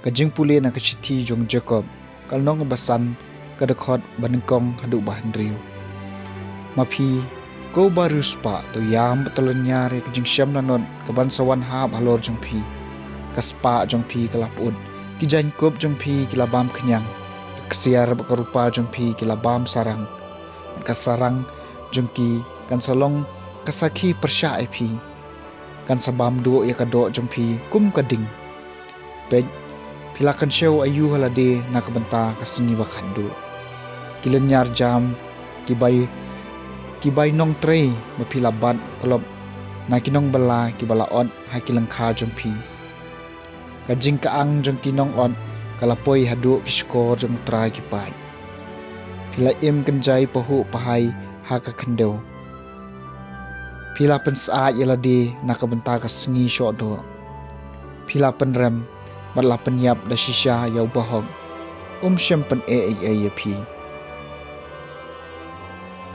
kajing puli na kachiti jong Jacob kalnong basan kadakot banengkong hadu bahan riu mapi ko barus pa to yam batalan nyari kajing syam nanon kabansawan hab halor jong pi kaspa jong pi kalapud kijan kop jong pi kilabam kenyang kesiar bakarupa jong pi kilabam sarang kasarang jong ki kan salong kasaki persya pi kan sabam do ya kadok jong pi kum kading pej pilakan syau ayu halade na kabanta kasengi bakhandu kilanyar jam kibai nong trei mapilaban kolop na kinong bala kibalaon hakilang kha jong pi kajing kaang jong kinong on kalapoi hadu kiskor jong trai kipai pila im kanjai pahu pahai haka khandeu pila pensa yalade na kabanta kasengi syodo pila penrem matla penyap da shisha yau bahong syem pen ya pi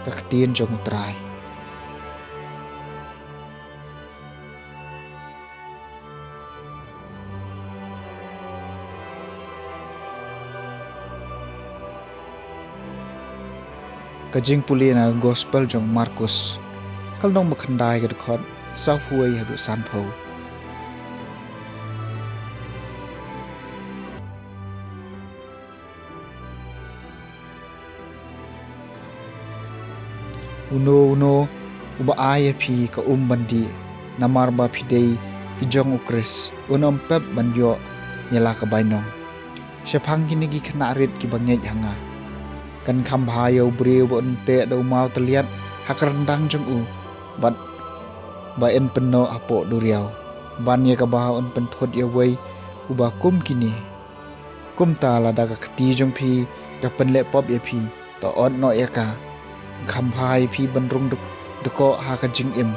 kaktin jong trai kajing puli na gospel jong Markus kalnong makhandai gadkhot sa huai hadu sanpho uno uba aya pi ka bandi namarba pidei kijong ukris unom pep banyo nyala ka bainong syapang kinigi kanarit ki bangej hanga kan kambhayo breu bon te do mau teliat hakarendang jong u bat baen peno apo duriau ban ye ka bahaon penthot ye wei uba kum kini kum ta lada ka khti jong phi ka penle pop ye phi to on no ye ka khamphai phi banrung deko ha ka jing im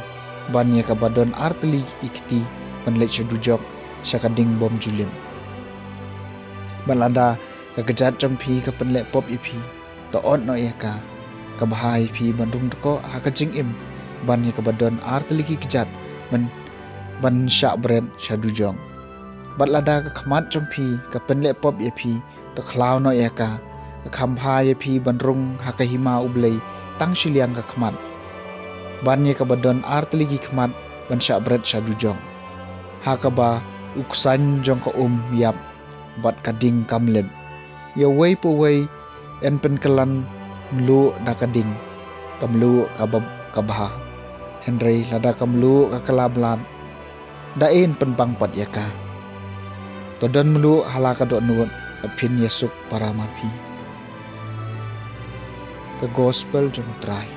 ban ye ka badon artli ikti penle chedujok syakading bom julim balada ka gejat jong phi ka penle pop ye phi to on no ye ka kabahai phi bandung deko ha ka jing im ban ye ka badon artli ki gejat ban sya bren syadujong balada ka khmat jong phi ka penle pop ye phi to khlaw no ye ka khamphai ye phi bandrung ha ka hima ublei tang shiliang ka khmat ban ye ka badon artli ki khmat ban sya bret syadujong ha ka ba uksan jong ka yap bat kading kamleb ye wei po wei en pen kelan mlu da kading kamlu kabah henry lada kamlu ka kalablan da en pen bang pat yaka to don mlu halaka do nuot pin yesuk para mapi the gospel jong trai